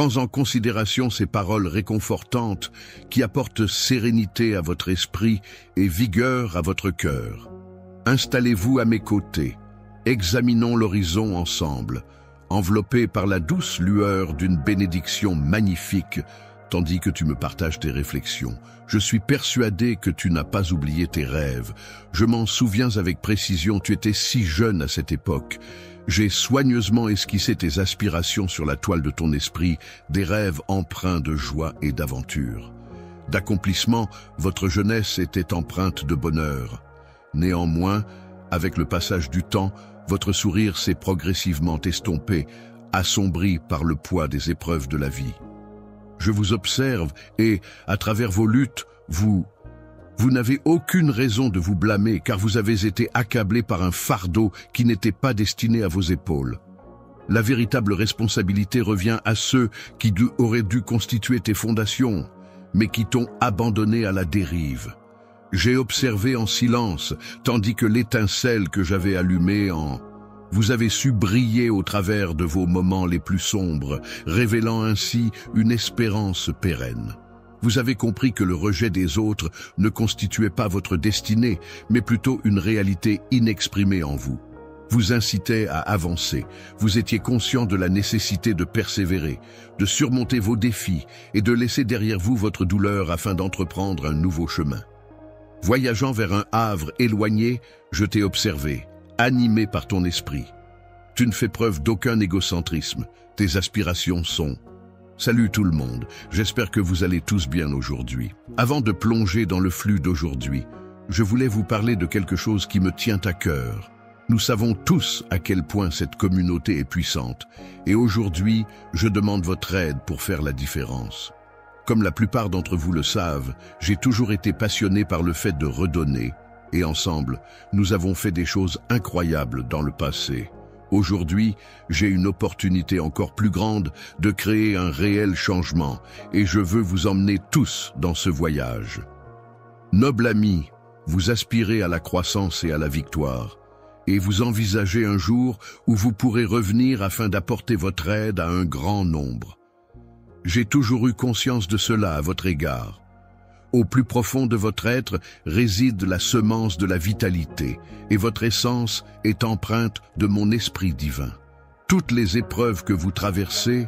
Prends en considération ces paroles réconfortantes qui apportent sérénité à votre esprit et vigueur à votre cœur. Installez-vous à mes côtés. Examinons l'horizon ensemble, enveloppé par la douce lueur d'une bénédiction magnifique, tandis que tu me partages tes réflexions. Je suis persuadé que tu n'as pas oublié tes rêves. Je m'en souviens avec précision, tu étais si jeune à cette époque. J'ai soigneusement esquissé tes aspirations sur la toile de ton esprit, des rêves empreints de joie et d'aventure. D'accomplissement, votre jeunesse était empreinte de bonheur. Néanmoins, avec le passage du temps, votre sourire s'est progressivement estompé, assombri par le poids des épreuves de la vie. Je vous observe et, à travers vos luttes, vous n'avez aucune raison de vous blâmer car vous avez été accablé par un fardeau qui n'était pas destiné à vos épaules. La véritable responsabilité revient à ceux qui auraient dû constituer tes fondations, mais qui t'ont abandonné à la dérive. J'ai observé en silence, tandis que l'étincelle que j'avais allumée vous avez su briller au travers de vos moments les plus sombres, révélant ainsi une espérance pérenne. Vous avez compris que le rejet des autres ne constituait pas votre destinée, mais plutôt une réalité inexprimée en vous. Vous incitait à avancer, vous étiez conscient de la nécessité de persévérer, de surmonter vos défis et de laisser derrière vous votre douleur afin d'entreprendre un nouveau chemin. Voyageant vers un havre éloigné, je t'ai observé, animé par ton esprit. Tu ne fais preuve d'aucun égocentrisme, tes aspirations sont... Salut tout le monde, j'espère que vous allez tous bien aujourd'hui. Avant de plonger dans le flux d'aujourd'hui, je voulais vous parler de quelque chose qui me tient à cœur. Nous savons tous à quel point cette communauté est puissante, et aujourd'hui, je demande votre aide pour faire la différence. Comme la plupart d'entre vous le savent, j'ai toujours été passionné par le fait de redonner, et ensemble, nous avons fait des choses incroyables dans le passé. Aujourd'hui, j'ai une opportunité encore plus grande de créer un réel changement, et je veux vous emmener tous dans ce voyage. Noble ami, vous aspirez à la croissance et à la victoire, et vous envisagez un jour où vous pourrez revenir afin d'apporter votre aide à un grand nombre. J'ai toujours eu conscience de cela à votre égard. Au plus profond de votre être réside la semence de la vitalité, et votre essence est empreinte de mon esprit divin. Toutes les épreuves que vous traversez,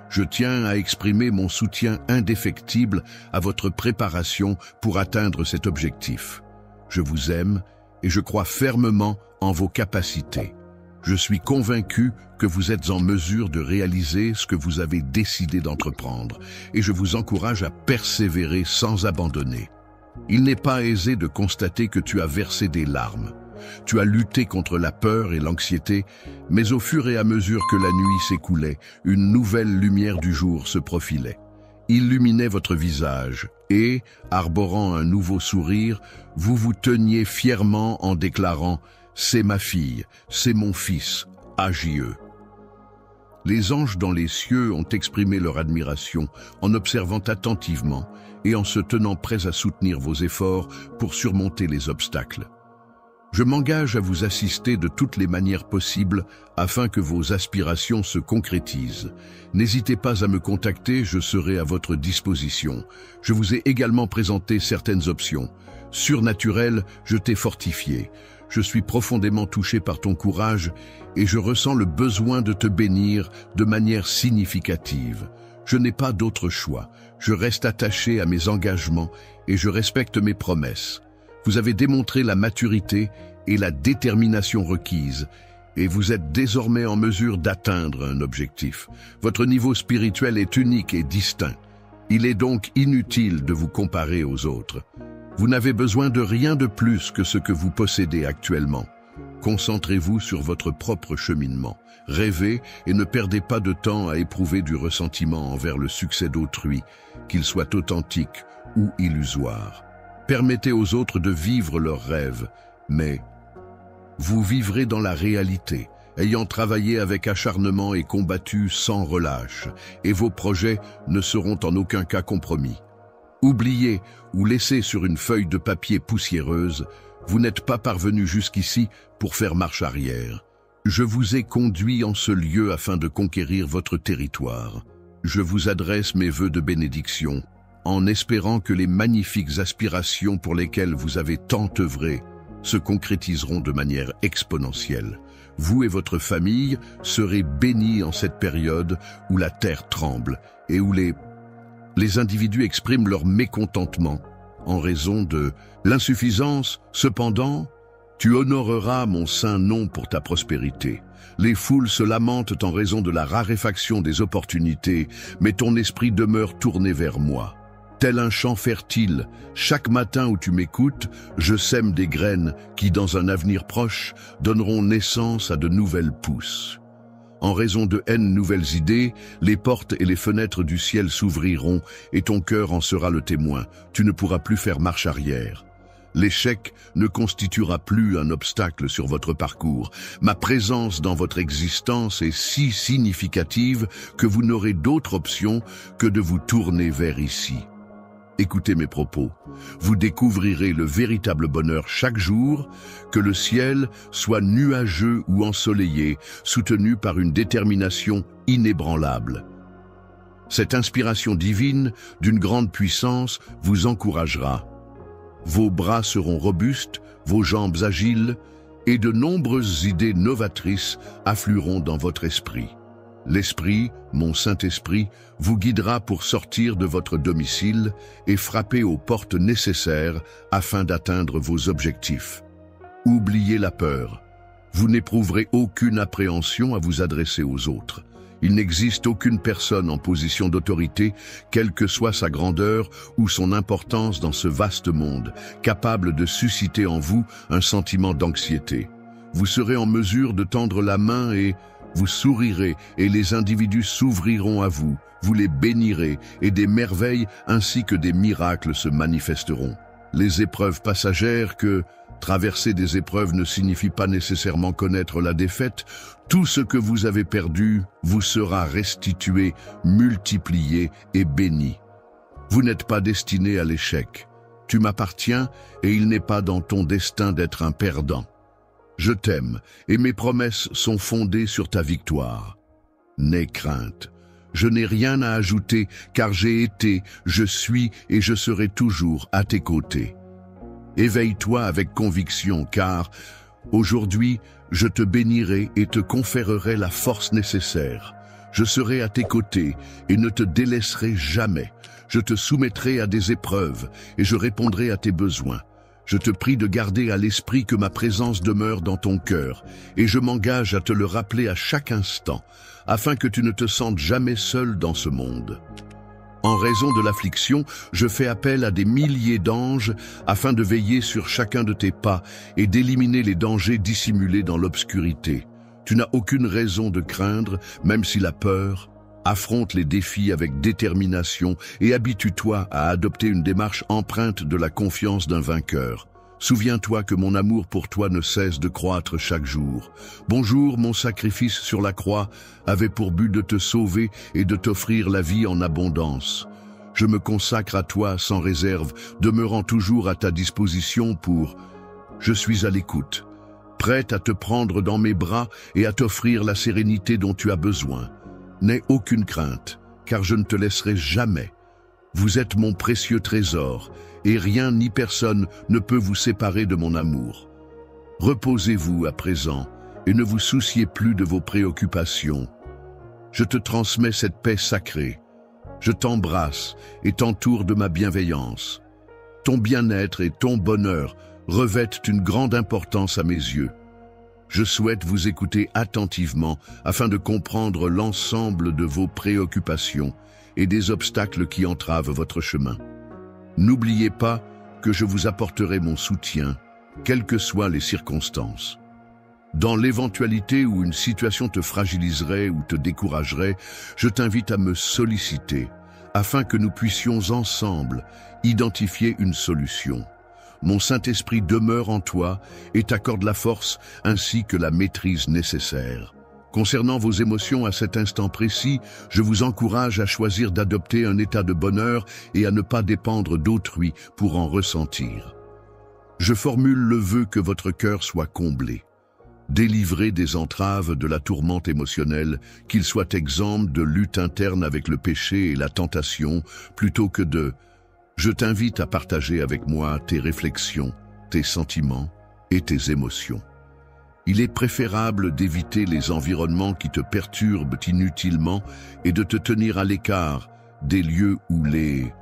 je tiens à exprimer mon soutien indéfectible à votre préparation pour atteindre cet objectif. Je vous aime et je crois fermement en vos capacités. Je suis convaincu que vous êtes en mesure de réaliser ce que vous avez décidé d'entreprendre, et je vous encourage à persévérer sans abandonner. Il n'est pas aisé de constater que tu as versé des larmes. Tu as lutté contre la peur et l'anxiété, mais au fur et à mesure que la nuit s'écoulait, une nouvelle lumière du jour se profilait. Illuminait votre visage, et, arborant un nouveau sourire, vous vous teniez fièrement en déclarant « C'est ma fille, c'est mon fils, AJE ». Les anges dans les cieux ont exprimé leur admiration en observant attentivement et en se tenant prêts à soutenir vos efforts pour surmonter les obstacles. Je m'engage à vous assister de toutes les manières possibles afin que vos aspirations se concrétisent. N'hésitez pas à me contacter, je serai à votre disposition. Je vous ai également présenté certaines options. Surnaturel, je t'ai fortifié. Je suis profondément touché par ton courage et je ressens le besoin de te bénir de manière significative. Je n'ai pas d'autre choix. Je reste attaché à mes engagements et je respecte mes promesses. Vous avez démontré la maturité et la détermination requises et vous êtes désormais en mesure d'atteindre un objectif. Votre niveau spirituel est unique et distinct. Il est donc inutile de vous comparer aux autres. Vous n'avez besoin de rien de plus que ce que vous possédez actuellement. Concentrez-vous sur votre propre cheminement. Rêvez et ne perdez pas de temps à éprouver du ressentiment envers le succès d'autrui, qu'il soit authentique ou illusoire. Permettez aux autres de vivre leurs rêves, mais vous vivrez dans la réalité, ayant travaillé avec acharnement et combattu sans relâche, et vos projets ne seront en aucun cas compromis. Oubliez ou laissez sur une feuille de papier poussiéreuse, vous n'êtes pas parvenu jusqu'ici pour faire marche arrière. Je vous ai conduit en ce lieu afin de conquérir votre territoire. je vous adresse mes vœux de bénédiction, en espérant que les magnifiques aspirations pour lesquelles vous avez tant œuvré se concrétiseront de manière exponentielle. Vous et votre famille serez bénis en cette période où la terre tremble et où les individus expriment leur mécontentement en raison de l'insuffisance. Cependant, tu honoreras mon saint nom pour ta prospérité. Les foules se lamentent en raison de la raréfaction des opportunités, mais ton esprit demeure tourné vers moi. Tel un champ fertile, chaque matin où tu m'écoutes, je sème des graines qui, dans un avenir proche, donneront naissance à de nouvelles pousses. En raison de nouvelles idées, les portes et les fenêtres du ciel s'ouvriront et ton cœur en sera le témoin. Tu ne pourras plus faire marche arrière. L'échec ne constituera plus un obstacle sur votre parcours. Ma présence dans votre existence est si significative que vous n'aurez d'autre option que de vous tourner vers ici. Écoutez mes propos. Vous découvrirez le véritable bonheur chaque jour, que le ciel soit nuageux ou ensoleillé, soutenu par une détermination inébranlable. Cette inspiration divine, d'une grande puissance, vous encouragera. Vos bras seront robustes, vos jambes agiles, et de nombreuses idées novatrices afflueront dans votre esprit. L'Esprit, mon Saint-Esprit, vous guidera pour sortir de votre domicile et frapper aux portes nécessaires afin d'atteindre vos objectifs. Oubliez la peur. Vous n'éprouverez aucune appréhension à vous adresser aux autres. Il n'existe aucune personne en position d'autorité, quelle que soit sa grandeur ou son importance dans ce vaste monde, capable de susciter en vous un sentiment d'anxiété. Vous serez en mesure de tendre la main et vous sourirez et les individus s'ouvriront à vous, vous les bénirez et des merveilles ainsi que des miracles se manifesteront. Les épreuves passagères traverser des épreuves ne signifie pas nécessairement connaître la défaite. Tout ce que vous avez perdu vous sera restitué, multiplié et béni. Vous n'êtes pas destiné à l'échec. Tu m'appartiens et il n'est pas dans ton destin d'être un perdant. Je t'aime et mes promesses sont fondées sur ta victoire. N'aie crainte. Je n'ai rien à ajouter car j'ai été, je suis et je serai toujours à tes côtés. Éveille-toi avec conviction car aujourd'hui je te bénirai et te conférerai la force nécessaire. Je serai à tes côtés et ne te délaisserai jamais. Je te soumettrai à des épreuves et je répondrai à tes besoins. Je te prie de garder à l'esprit que ma présence demeure dans ton cœur, et je m'engage à te le rappeler à chaque instant, afin que tu ne te sentes jamais seul dans ce monde. En raison de l'affliction, je fais appel à des milliers d'anges afin de veiller sur chacun de tes pas et d'éliminer les dangers dissimulés dans l'obscurité. Tu n'as aucune raison de craindre, même si la peur. Affronte les défis avec détermination et habitue-toi à adopter une démarche empreinte de la confiance d'un vainqueur. Souviens-toi que mon amour pour toi ne cesse de croître chaque jour. Bonjour, mon sacrifice sur la croix avait pour but de te sauver et de t'offrir la vie en abondance. Je me consacre à toi sans réserve, demeurant toujours à ta disposition Je suis à l'écoute, prête à te prendre dans mes bras et à t'offrir la sérénité dont tu as besoin. N'aie aucune crainte, car je ne te laisserai jamais. Vous êtes mon précieux trésor, et rien ni personne ne peut vous séparer de mon amour. Reposez-vous à présent, et ne vous souciez plus de vos préoccupations. Je te transmets cette paix sacrée. Je t'embrasse et t'entoure de ma bienveillance. Ton bien-être et ton bonheur revêtent une grande importance à mes yeux. Je souhaite vous écouter attentivement afin de comprendre l'ensemble de vos préoccupations et des obstacles qui entravent votre chemin. N'oubliez pas que je vous apporterai mon soutien, quelles que soient les circonstances. Dans l'éventualité où une situation te fragiliserait ou te découragerait, je t'invite à me solliciter afin que nous puissions ensemble identifier une solution. Mon Saint-Esprit demeure en toi et t'accorde la force ainsi que la maîtrise nécessaire. Concernant vos émotions à cet instant précis, je vous encourage à choisir d'adopter un état de bonheur et à ne pas dépendre d'autrui pour en ressentir. Je formule le vœu que votre cœur soit comblé. Délivré des entraves de la tourmente émotionnelle, qu'il soit exempt de lutte interne avec le péché et la tentation, plutôt que de... Je t'invite à partager avec moi tes réflexions, tes sentiments et tes émotions. Il est préférable d'éviter les environnements qui te perturbent inutilement et de te tenir à l'écart des lieux où les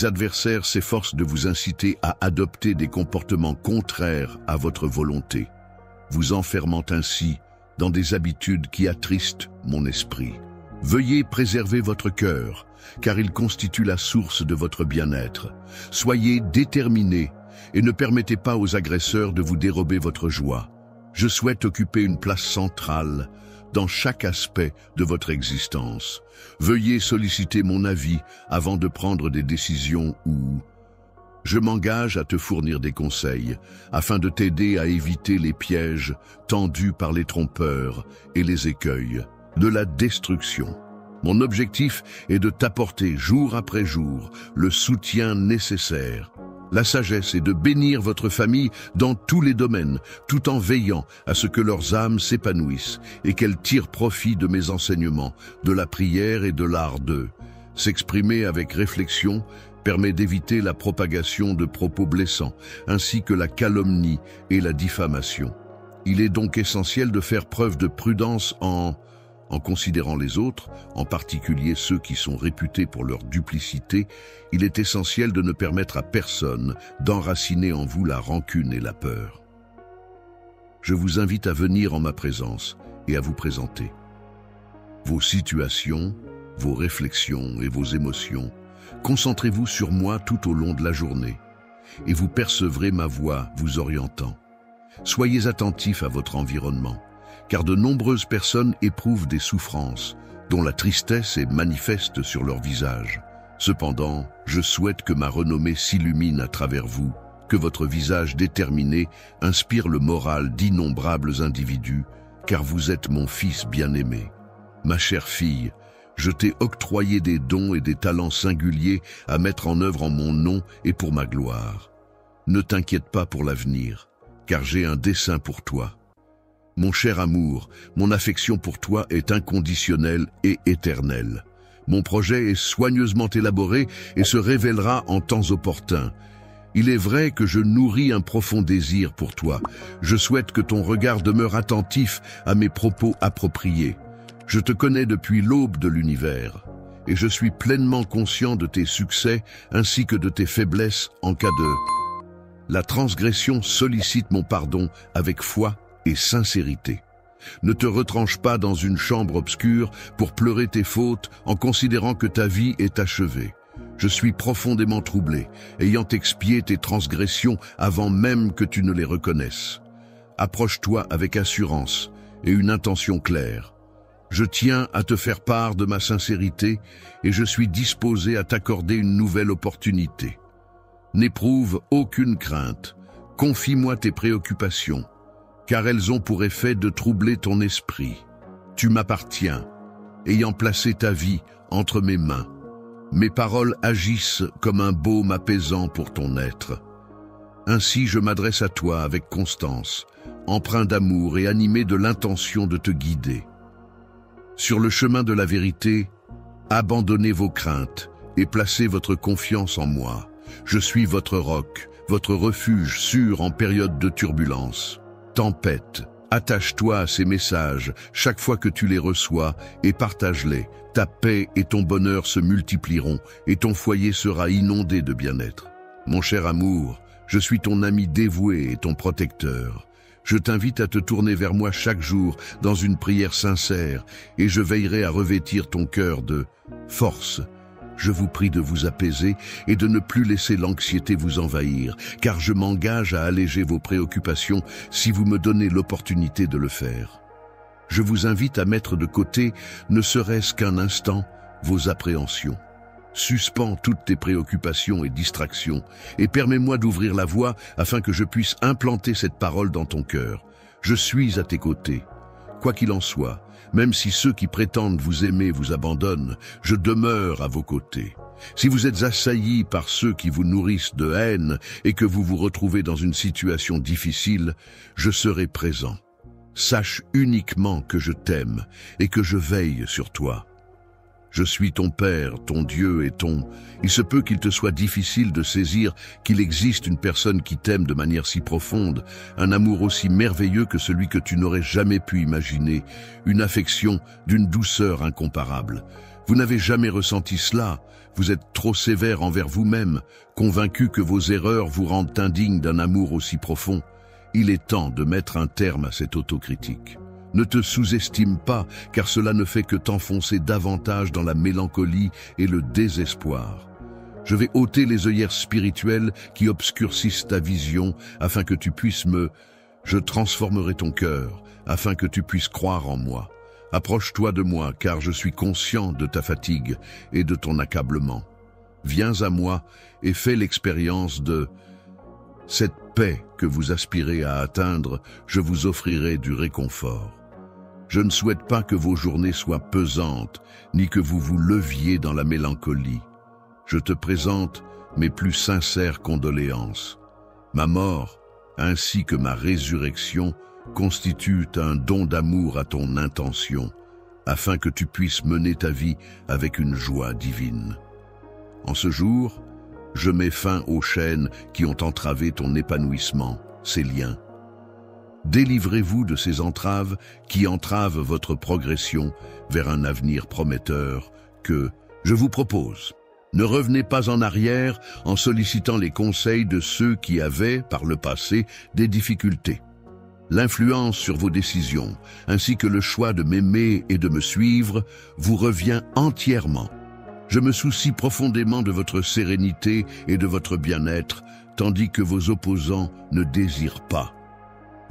adversaires s'efforcent de vous inciter à adopter des comportements contraires à votre volonté, vous enfermant ainsi dans des habitudes qui attristent mon esprit. Veuillez préserver votre cœur, car il constitue la source de votre bien-être. Soyez déterminés et ne permettez pas aux agresseurs de vous dérober votre joie. Je souhaite occuper une place centrale dans chaque aspect de votre existence. Veuillez solliciter mon avis avant de prendre des décisions ou... Je m'engage à te fournir des conseils afin de t'aider à éviter les pièges tendus par les trompeurs et les écueils de la destruction. Mon objectif est de t'apporter jour après jour le soutien nécessaire. La sagesse est de bénir votre famille dans tous les domaines, tout en veillant à ce que leurs âmes s'épanouissent et qu'elles tirent profit de mes enseignements, de la prière et de l'art de s'exprimer avec réflexion permet d'éviter la propagation de propos blessants, ainsi que la calomnie et la diffamation. Il est donc essentiel de faire preuve de prudence en considérant les autres, en particulier ceux qui sont réputés pour leur duplicité. Il est essentiel de ne permettre à personne d'enraciner en vous la rancune et la peur. Je vous invite à venir en ma présence et à vous présenter vos situations, vos réflexions et vos émotions. Concentrez-vous sur moi tout au long de la journée et vous percevrez ma voix vous orientant. Soyez attentifs à votre environnement, car de nombreuses personnes éprouvent des souffrances, dont la tristesse est manifeste sur leur visage. Cependant, je souhaite que ma renommée s'illumine à travers vous, que votre visage déterminé inspire le moral d'innombrables individus, car vous êtes mon fils bien-aimé. Ma chère fille, je t'ai octroyé des dons et des talents singuliers à mettre en œuvre en mon nom et pour ma gloire. Ne t'inquiète pas pour l'avenir, car j'ai un dessein pour toi. Mon cher amour, mon affection pour toi est inconditionnelle et éternelle. Mon projet est soigneusement élaboré et se révélera en temps opportun. Il est vrai que je nourris un profond désir pour toi. Je souhaite que ton regard demeure attentif à mes propos appropriés. Je te connais depuis l'aube de l'univers, et je suis pleinement conscient de tes succès ainsi que de tes faiblesses en cas de... La transgression sollicite mon pardon avec foi et sincérité. Ne te retranche pas dans une chambre obscure pour pleurer tes fautes en considérant que ta vie est achevée. Je suis profondément troublé, ayant expié tes transgressions avant même que tu ne les reconnaisses. Approche-toi avec assurance et une intention claire. Je tiens à te faire part de ma sincérité et je suis disposé à t'accorder une nouvelle opportunité. N'éprouve aucune crainte, confie-moi tes préoccupations, car elles ont pour effet de troubler ton esprit. Tu m'appartiens, ayant placé ta vie entre mes mains. Mes paroles agissent comme un baume apaisant pour ton être. Ainsi je m'adresse à toi avec constance, empreint d'amour et animé de l'intention de te guider. Sur le chemin de la vérité, abandonnez vos craintes et placez votre confiance en moi. Je suis votre roc, votre refuge sûr en période de turbulence. Tempête, attache-toi à ces messages chaque fois que tu les reçois et partage-les. Ta paix et ton bonheur se multiplieront et ton foyer sera inondé de bien-être. Mon cher amour, je suis ton ami dévoué et ton protecteur. Je t'invite à te tourner vers moi chaque jour dans une prière sincère et je veillerai à revêtir ton cœur de force. Je vous prie de vous apaiser et de ne plus laisser l'anxiété vous envahir, car je m'engage à alléger vos préoccupations si vous me donnez l'opportunité de le faire. Je vous invite à mettre de côté, ne serait-ce qu'un instant, vos appréhensions. Suspends toutes tes préoccupations et distractions et permets-moi d'ouvrir la voie afin que je puisse implanter cette parole dans ton cœur. Je suis à tes côtés. Quoi qu'il en soit, même si ceux qui prétendent vous aimer vous abandonnent, je demeure à vos côtés. Si vous êtes assailli par ceux qui vous nourrissent de haine et que vous vous retrouvez dans une situation difficile, je serai présent. Sache uniquement que je t'aime et que je veille sur toi. Je suis ton Père, ton Dieu et ton... Il se peut qu'il te soit difficile de saisir qu'il existe une personne qui t'aime de manière si profonde, un amour aussi merveilleux que celui que tu n'aurais jamais pu imaginer, une affection d'une douceur incomparable. Vous n'avez jamais ressenti cela, vous êtes trop sévère envers vous-même, convaincu que vos erreurs vous rendent indigne d'un amour aussi profond. Il est temps de mettre un terme à cette autocritique. Ne te sous-estime pas, car cela ne fait que t'enfoncer davantage dans la mélancolie et le désespoir. Je vais ôter les œillères spirituelles qui obscurcissent ta vision, afin que tu puisses Je transformerai ton cœur, afin que tu puisses croire en moi. Approche-toi de moi, car je suis conscient de ta fatigue et de ton accablement. Viens à moi et fais l'expérience de cette paix que vous aspirez à atteindre, je vous offrirai du réconfort. Je ne souhaite pas que vos journées soient pesantes, ni que vous vous leviez dans la mélancolie. Je te présente mes plus sincères condoléances. Ma mort, ainsi que ma résurrection, constituent un don d'amour à ton intention, afin que tu puisses mener ta vie avec une joie divine. En ce jour, je mets fin aux chaînes qui ont entravé ton épanouissement, ces liens. Délivrez-vous de ces entraves qui entravent votre progression vers un avenir prometteur que je vous propose. Ne revenez pas en arrière en sollicitant les conseils de ceux qui avaient, par le passé, des difficultés. L'influence sur vos décisions, ainsi que le choix de m'aimer et de me suivre, vous revient entièrement. Je me soucie profondément de votre sérénité et de votre bien-être, tandis que vos opposants ne désirent pas.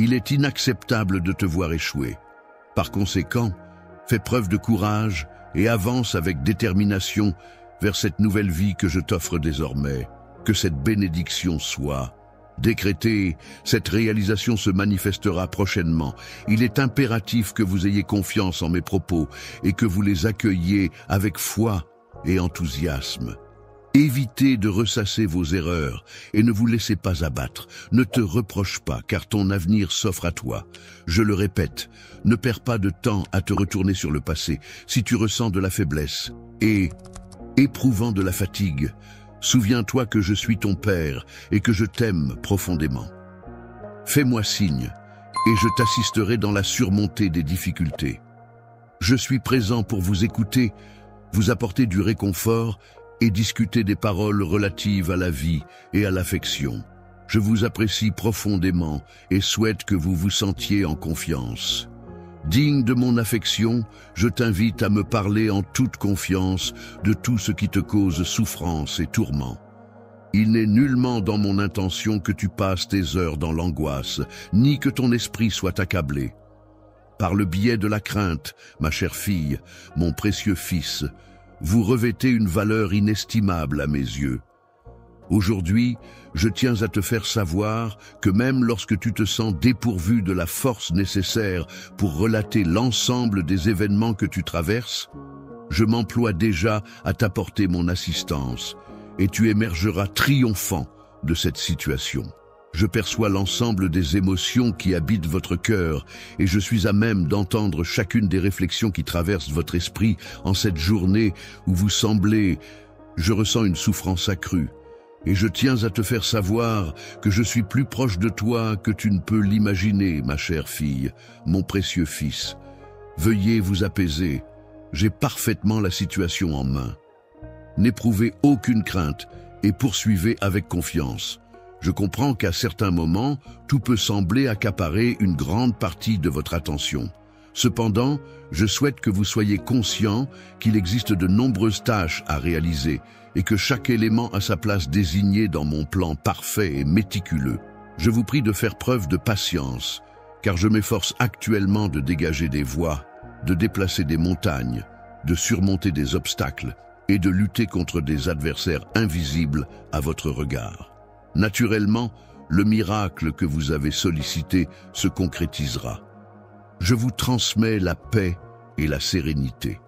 Il est inacceptable de te voir échouer. Par conséquent, fais preuve de courage et avance avec détermination vers cette nouvelle vie que je t'offre désormais. Que cette bénédiction soit décrétée, cette réalisation se manifestera prochainement. Il est impératif que vous ayez confiance en mes propos et que vous les accueilliez avec foi et enthousiasme. Évitez de ressasser vos erreurs et ne vous laissez pas abattre. Ne te reproche pas, car ton avenir s'offre à toi. Je le répète, ne perds pas de temps à te retourner sur le passé. Si tu ressens de la faiblesse et éprouvant de la fatigue, souviens-toi que je suis ton Père et que je t'aime profondément. Fais-moi signe et je t'assisterai dans la surmontée des difficultés. Je suis présent pour vous écouter, vous apporter du réconfort et discuter des paroles relatives à la vie et à l'affection. Je vous apprécie profondément et souhaite que vous vous sentiez en confiance. Digne de mon affection, je t'invite à me parler en toute confiance de tout ce qui te cause souffrance et tourment. Il n'est nullement dans mon intention que tu passes tes heures dans l'angoisse, ni que ton esprit soit accablé. Par le biais de la crainte, ma chère fille, mon précieux fils, vous revêtez une valeur inestimable à mes yeux. Aujourd'hui, je tiens à te faire savoir que même lorsque tu te sens dépourvu de la force nécessaire pour relater l'ensemble des événements que tu traverses, je m'emploie déjà à t'apporter mon assistance et tu émergeras triomphant de cette situation. Je perçois l'ensemble des émotions qui habitent votre cœur et je suis à même d'entendre chacune des réflexions qui traversent votre esprit en cette journée où vous semblez... Je ressens une souffrance accrue et je tiens à te faire savoir que je suis plus proche de toi que tu ne peux l'imaginer, ma chère fille, mon précieux fils. Veuillez vous apaiser, j'ai parfaitement la situation en main. N'éprouvez aucune crainte et poursuivez avec confiance. Je comprends qu'à certains moments, tout peut sembler accaparer une grande partie de votre attention. Cependant, je souhaite que vous soyez conscient qu'il existe de nombreuses tâches à réaliser et que chaque élément a sa place désignée dans mon plan parfait et méticuleux. Je vous prie de faire preuve de patience, car je m'efforce actuellement de dégager des voies, de déplacer des montagnes, de surmonter des obstacles et de lutter contre des adversaires invisibles à votre regard. Naturellement, le miracle que vous avez sollicité se concrétisera. Je vous transmets la paix et la sérénité.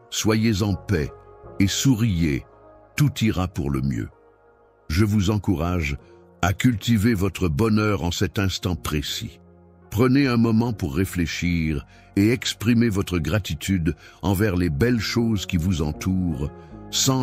Soyez en paix et souriez, tout ira pour le mieux. Je vous encourage à cultiver votre bonheur en cet instant précis. Prenez un moment pour réfléchir et exprimer votre gratitude envers les belles choses qui vous entourent, sans